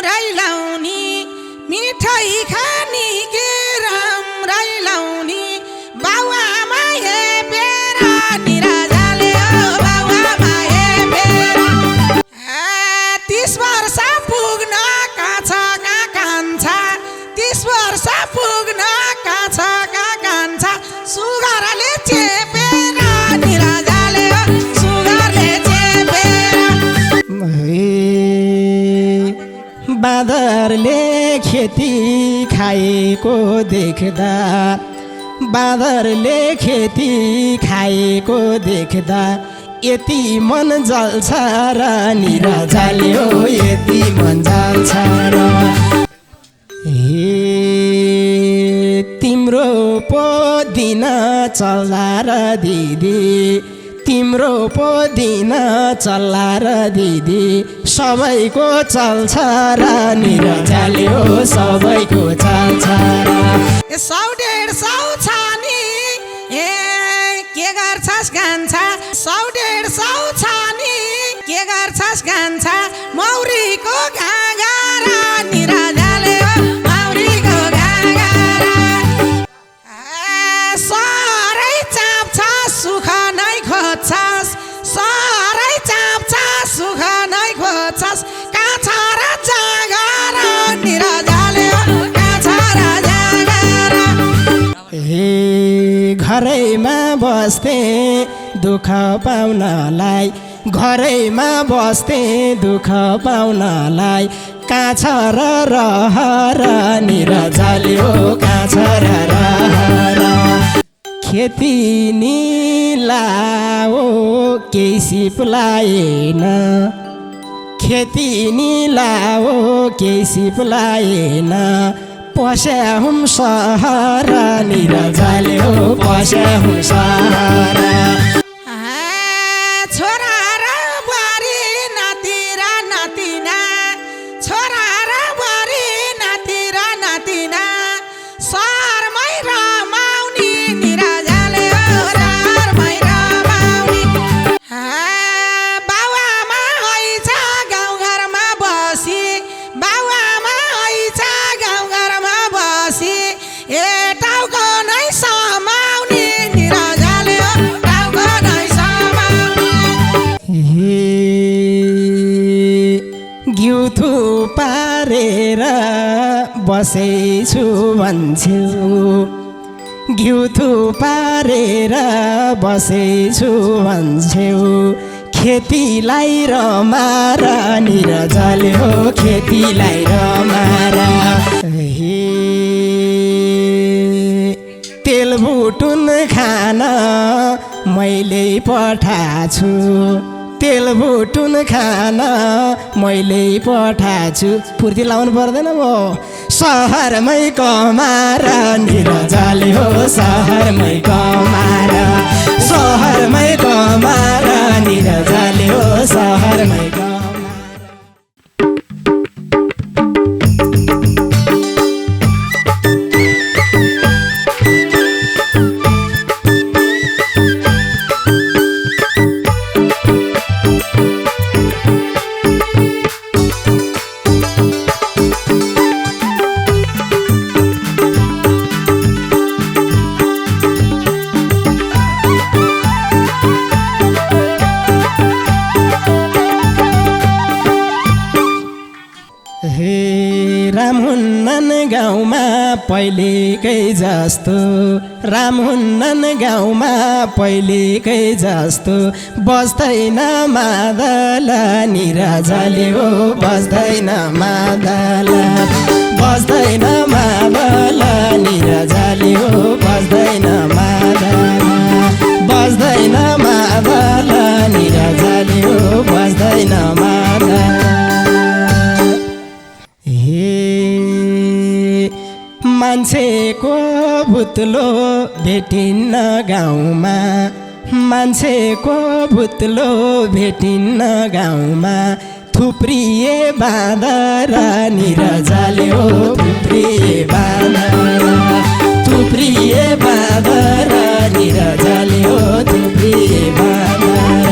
राम्रै लाउने मिठाई खानी के राम्रै लाउने बाउआमा हेपेर निराजाले हो बाउआमा हेपेर 30 वर्ष पुग्न कान्छ कहाँ कान्छ 30 वर्ष पुग्न कान्छ कहाँ कान्छ सुगरले चेपेर निराजाले हो सुगरले चेपेर बाँदरले खेती खाएको देख्दा बाँदरले खेती खाएको देख्दा यति मन जल्छ र निराजाले हो यति मन जल्छ र तिम्रो पो दिन चल्ला र दिदी तिम्रो पो दिन चल्ला र दिदी सबैको चल्छ र निराजाले हो सबैको चल्छ र 100-150 छ नि के गर्छस् गान्छ 100-150 छ नि के गर्छस् गान्छ मौरीको घाँगारा निराजाले हो मौरीको घाँगारा सारै चाप्छ सुख नै खोज्छस् सारै चाप्छ सुख नै खोज्छस् काछ र जाँगारा निराजाले हो काछ र जाँगारा घरैमा बस्थे दुःख पाउनलाई घरैमा बस्थे दुःख पाउनलाई काछ र रहर निराजाले हो काछ र रहर खेती निलाओ केही सिपलाएन खेती निलाओ केही सिपलाएन पस्याहुँ सहर निराजाले हो पस्याहुँ सहर छोरा र बुहारी नाति र नातिना छोरा र बुहारी नाति र नातिना सहरमै रमाउने निराजाले हो सहरमै रमाउने बाउआमा हैछ गाउँघरमा बसी बाउआमा हैछ गाउँघरमा बसी टाउको नै समाउने निराजाले हो टाउको नै समाउने घिउ थुपारेर बसेछु भन्छौ घिउ थुपारेर बसेछु भन्छौ खेतीलाई रमार निराजाले हो खेतीलाई रमार तेल भुटुन खान मैले पठाछु तेल भुटुन खान मैले पठाछु फुर्ती लाउनु पर्दैन म सहरमै कमार निराजाले हो सहरमै कमार सहरमै कमार निराजाले हो सहरमै कमार राम हुन्नन् गाउँमा पहिलेकै जस्तो राम हुन्नन् गाउँमा पहिलेकै जस्तो बस्दैन मादल निराजाले हो बस्दैन मादल बस्दैन मादल निराजाले हो बस्दैन मादल बस्दैन मादल निराजाले हो बस्दैन मादल मान्छेको भुत्लो भेटिन्न गाउँमा मान्छेको भुत्लो भेटिन्न गाउँमा थुप्रिए बाँदर निराजाले हो थुप्रिए बाँदर थुप्रिए बाँदर निराजाले हो थुप्रिए बाँदर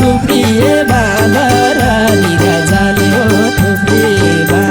थुप्रिए बाँदर निराजाले हो थुप्रिए बाँदर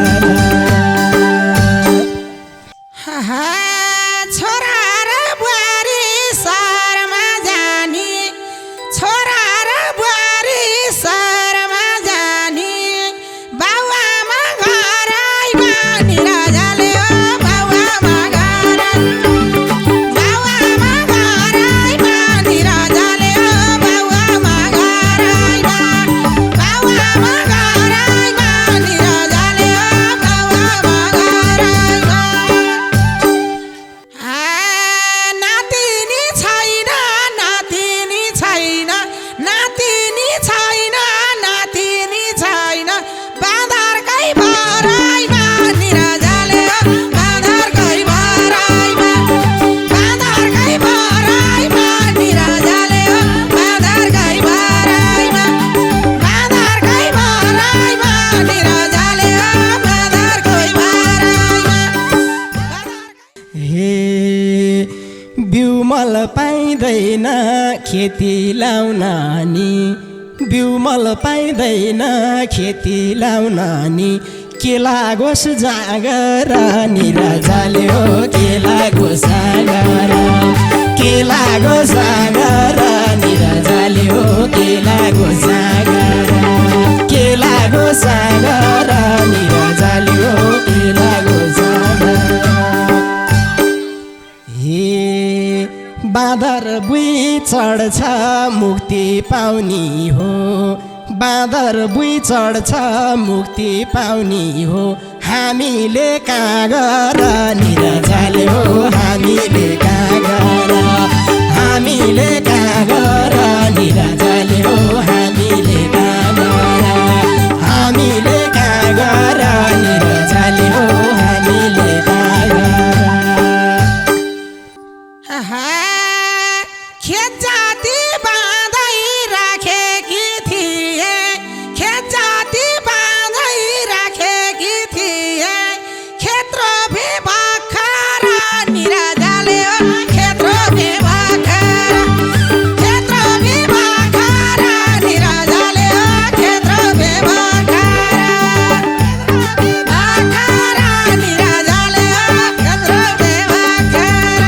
पाइँदैन खेती लाउन नि बिउमल पाइँदैन खेती लाउन नि के लागोस् जाँगर निराजाले हो के लागोस् जाँगर के लागोस् जाँगर निराजाले हो के लागोस् जाँगर के लागोस् जाँगर निराजाले हो के लागोस् जाँगर हे बाँदर बुई चढ्छ मुक्ति पाउनी हो बाँदर बुई चढ्छ मुक्ति पाउनी हो हामीले कागर निराजाले हो हामीले कागर हामीले कागर निराजाले हो हामीले कागर हामीले कागर निराजाले हो हामीले कागर खेत जाति बाँधै राखेकी थिए खेत जाति बाँधै राखेकी थिए खेत रोपे भर्खर निराजाले हो खेत रोपे भर्खर खेत रोपे भर्खर निराजाले हो खेत रोपे भर्खर निराजाले हो खेत रोपे भर्खर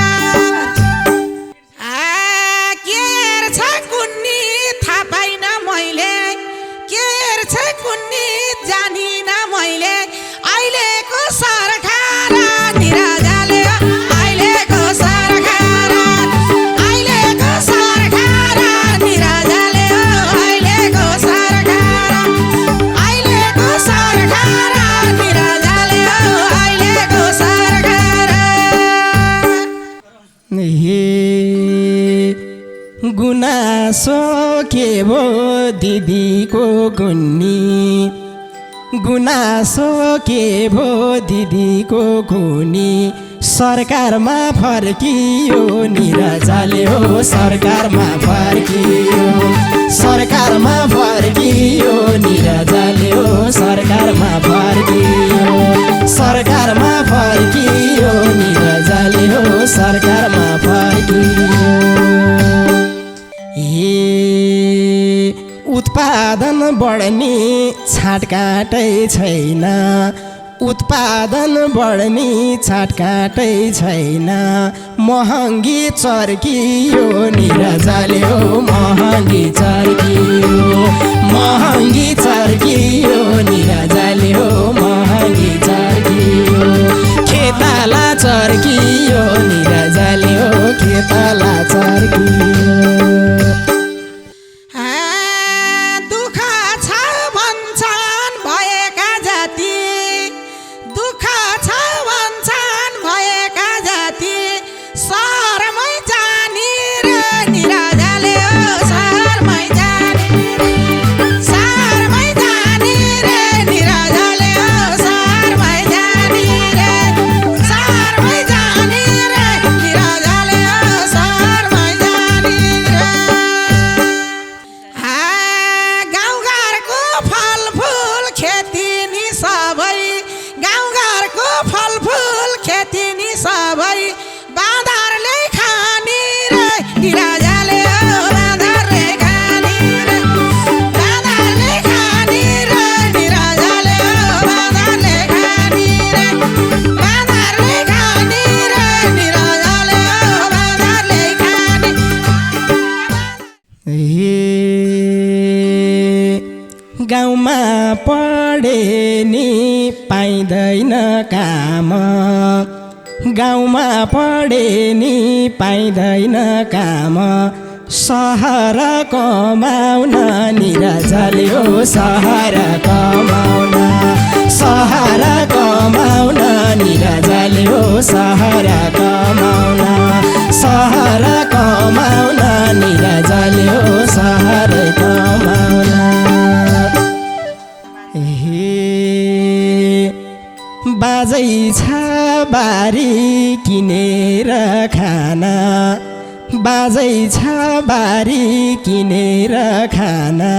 जानिन मैले अहिलेको सरकार निराजाले अहिलेको सरकार अहिलेको सरकार निराजाले अहिलेको सरकार अहिलेको सरकार निराजाले अहिलेको सरकार हे गुनासो के भो दिदीको गुन्नी गुनासो के भो दिदीको गुनी सरकारमा फर्कियो निराजाले हो सरकारमा फर्कियो सरकारमा फर्कियो निराजाले हो सरकारमा फर्कियो सरकारमा फर्कियो निराजाले हो सरकारमा फर्कियो उत्पादन बढ्ने छाटकाटै छैन उत्पादन बढ्ने छाटकाटै छैन महँगी चर्कियो निराजाले हो महँगी चर्कियो महँगी चर्कियो निराजाले हो महँगी चर्कियो खेताला चर्कियो निराजाले हो खेताला चर्कियो गाउँमा पढे नि पाइँदैन काम गाउँमा पढे नि पाइँदैन काम सहर कमाउन निराजाले हो सहर कमाउन सहर कमाउन निराजाले हो सहर कमाउन सहर कमाउन निराजाले हो सहर कमाउन बाजै छ बारी किनेर खाना बाजै छ बारी किनेर खाना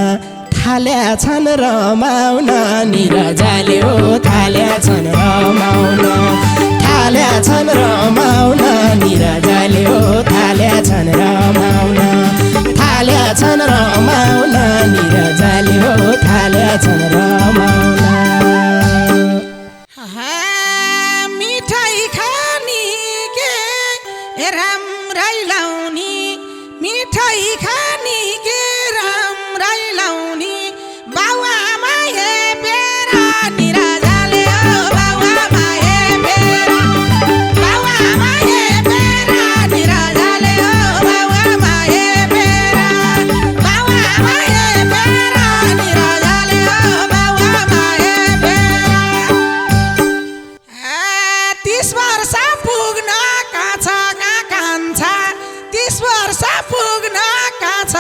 थाल्या छन् रमाउन निराजाले हो थाल्या छन् रमाउन थाल्या छन् रमाउन निराजाले हो थाल्या छन् थालेछन् रमाउन थालेछन् रमाउन निरजाले हो थालेछन् रमाउन मिठाई खानी के राम्रै लाउने मिठाई खानी के राम्रै लाउने बाउआमा हेपेर निराजाले हो बाउआमा हेपेर बाउआमा हेपेर निराजाले हो बाउआमा हेपेर बाउआमा हेपेर निराजाले हो बाउआमा हेपेर 30 वर्ष पुग्न कान्छ कान्छा 30 वर्ष पुग्न कान्छ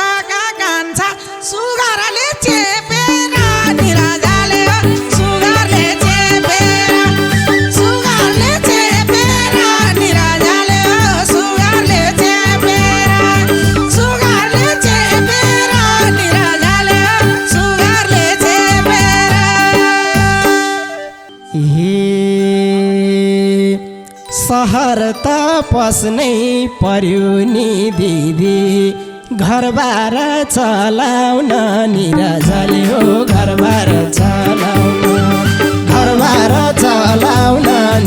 कान्छा सुगरले चेपेर निराजाले हो सुगरले चेपेर निराजाले हो सुगरले चेपेर निराजाले हो सुगरले चेपेर सहर त पस्नै पर्यो नि दिदी घरबार चलाउन निराजाले हो घरबार चलाउन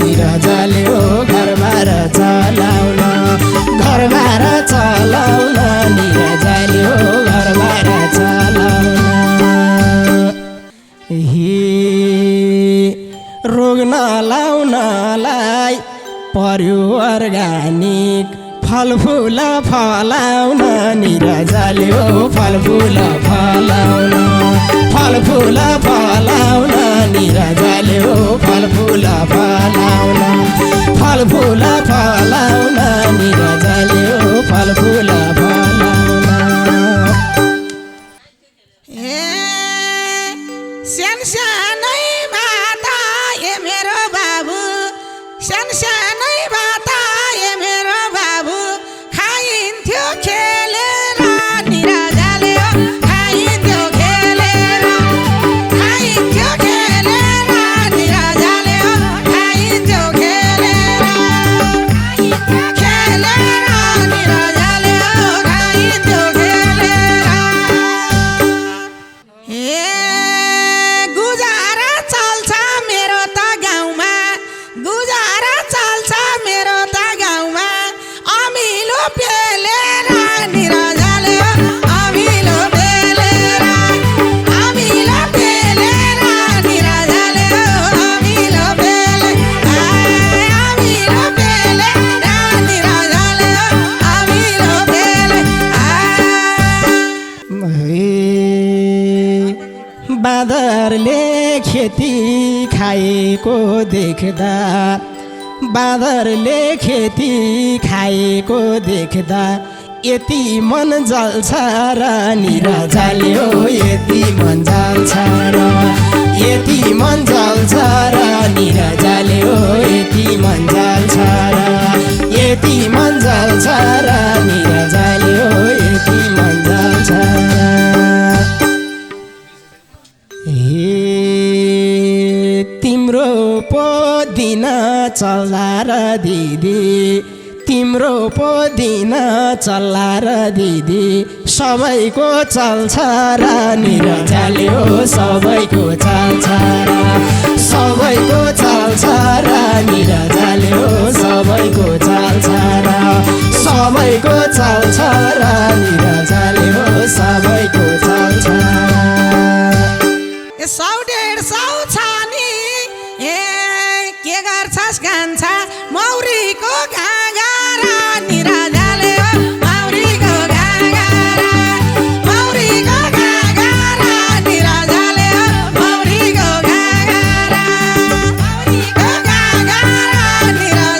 निराजाले हो घरबार चलाउन निराजाले हो घरबार चलाउन रोग नलाउनलाई पर्यो अर्गानिक फलफुल फलाउन निराजाले हो फलफुल फलाउन निराजाले हो फलफुल फलाउन निराजाले हो फलफुल फलाउन सानै बाता ए मेरो बाबु सानै बाता ए मेरो बाबु खाइन्थ्यो खेलेर निराजाले हो खाइन्थ्यो खेलेर निराजाले हो खाइन्थ्यो खेलेर निराजाले हो खाइन्थ्यो खेलेर गुजारा चल्छ मेरो त गाउँमा गुजारा चल्छ मेरो त गाउँमा अमिलो पेलेर निराजाले हो अमिलो पेलेर निराजाले हो अमिलो पेलेर निराजाले हो अमिलो पेलेर बाँदरले खेती खाएको देख्दा यति मन जल्छ र निराजाले हो यति मन जल्छ र निराजाले हो यति मन जल्छ र निराजाले हो यति मन जल्छ तिम्रो पो दिन चल्ला र दिदी सबैको चल्छ र निराजाले हो सबैको चल्छ र निराजाले हो सबैको चल्छ र निराजाले हो सबैको चल्छ 100-150 छ नि के गर्छस् कान्छा मौरीको घाँगारा निराजाले हो मौरीको घाँगारा निराजाले हो मौरीको घाँगारा निराजाले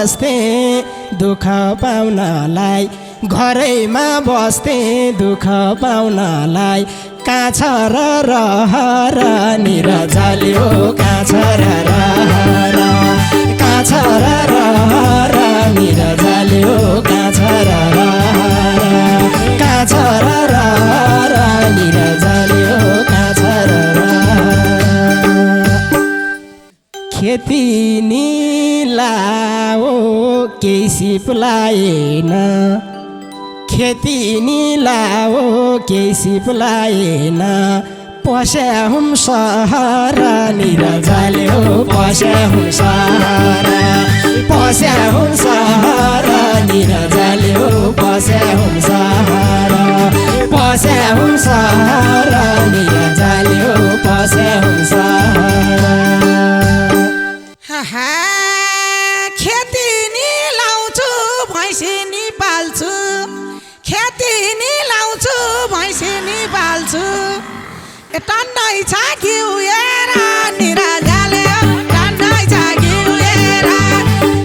बस्थे दुःख पाउनलाई घरैमा बस्थे दुःख पाउनलाई कहाँ छ र रहर निरजाल्यो कहाँ छ र रहर कहाँ छ र रहर निरजाल्यो कहाँ छ र रहर कहाँ छ र रहर निरजाल्यो कहाँ छ र रहर खेती नि लाओ केही सिपलाएन खेती नि लाओ केही सिपलाएन पस्या हुम सहर निरजाल्यो पस्या हुम सहर पस्या हुम सहर निरजाल्यो पस्या हुम सहर पस्या हुम सहर निरजाल्यो पस्या हुम सहर खेती नि लाउँछु भैँसी नि पाल्छु खेती नि लाउँछु भैँसी नि पाल्छु टन्नै छ घिउएर निरजाल्यो टन्नै छ घिउएर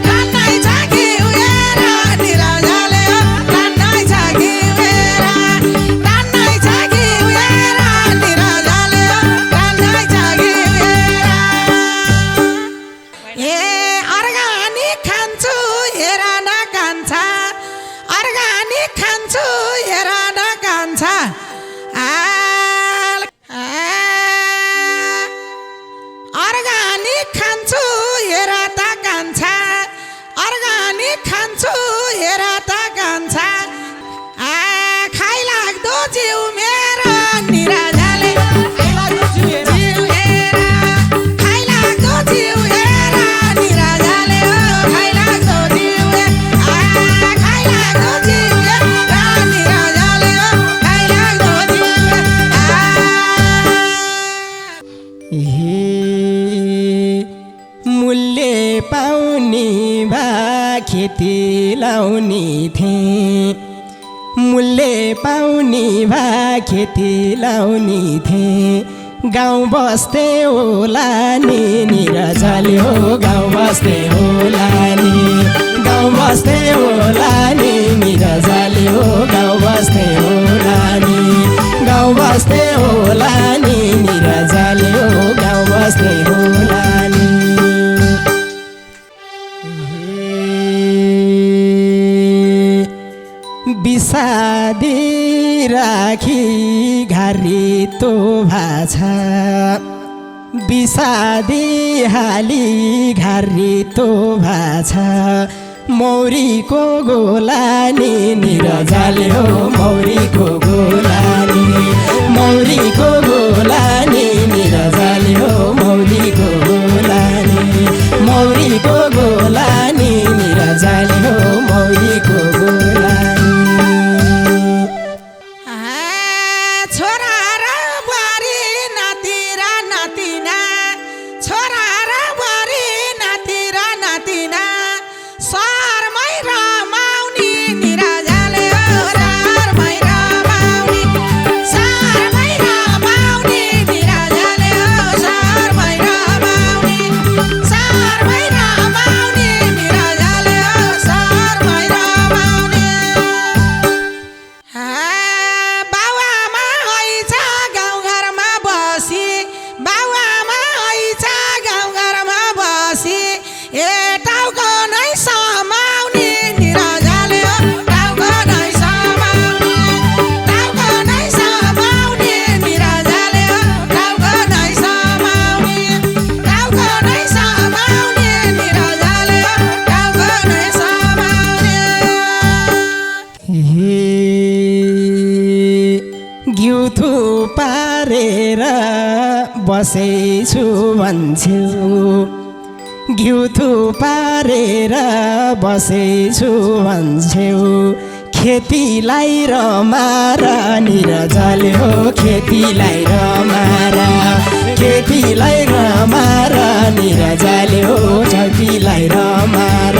टन्नै छ घिउएर निरजाल्यो टन्नै छ घिउएर टन्नै छ घिउएर निरजाल्यो टन्नै छ घिउएर ए अर्गानिक खान्छु हेर न कान्छा अर्गानिक खान्छु हेर न कान्छा अर्गानिक खान्छु हेर त कान्छा अर्गानिक खान्छु हेर त कान्छा खाइलाग्दो जिउ मेरो निरजाल्यो जिउ हेर खाइलाग्दो जिउ हेर निरजाल्यो खाइलाग्दो जिउ खाइलाग्दो जिउ निरजाल्यो खाइलाग्दो जिउ मूल्य पाउने भा खेती लाउने थिएँ मूल्य पाउने भा खेती लाउने थिएँ गाउँ बस्थे होला नि निरजाल्यो गाउँ बस्थे होला नि गाउँ बस्थे होला नि निरजाल्यो गाउँ बस्थे होला नि गाउँ बस्थे होला नि निरजाल्यो गाउँ बस्थे होला नि बिसादी राखी घारी तो भाछा बिसादी हाली घारी तो भाछा मौरीको गोलानी निरजाल्यो मौरीको गोलानी मौरीको गोलानी निरजाल्यो मौरीको गोलानी मौरीको गोलानी निरजाल्यो मौरीको गोलानी छोरा र बुहारी नाति र नातिना छोरा र बुहारी नाति र नातिना सहरमै रमाउने निरजाल्यो सहरमै रमाउने सहरमै रमाउने निरजाल्यो सहरमै रमाउने सहरमै रमाउने निरजाल्यो सहरमै रमाउने बाउआमा हैछ गाउँघरमा बसी बाउआमा हैछ गाउँघरमा बसी ए टाउको नै समाउने निरजाल्यो टाउको नै समाउने टाउको नै समाउने निरजाल्यो टाउको नै समाउने टाउको नै समाउने निरजाल्यो टाउको नै समाउने घिउ थुपारेर बसेछु भन्छौ घिउ थुपारेर बसेछु भन्छौ खेतीलाई रमार निरजाल्यो खेतीलाई रमार खेतीलाई रमार निरजाल्यो खेतीलाई रमार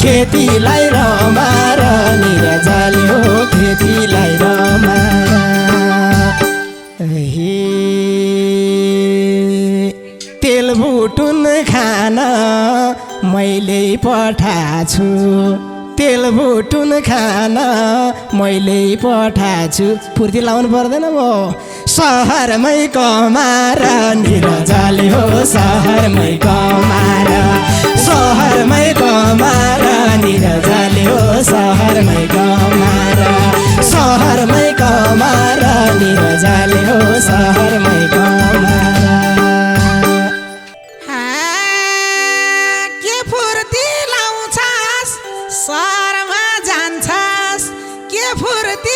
खेतीलाई रमार निरजाल्यो खेतीलाई रमार तेल भुटुन खान मैले पठाछु तेल भुटुन खान मैले पठाछु फुर्ती लाउनु पर्दैन म सहरमै कमाएर निरजाले हो सहरमै कमाएर सहरमै कमाएर निरजाले हो सहरमै कमाएर सहरमै कमाएर निरजाले हो सहरमै कमाएर के फुर्ती लाउँछस् सहरमा जान्छस् के फुर्ती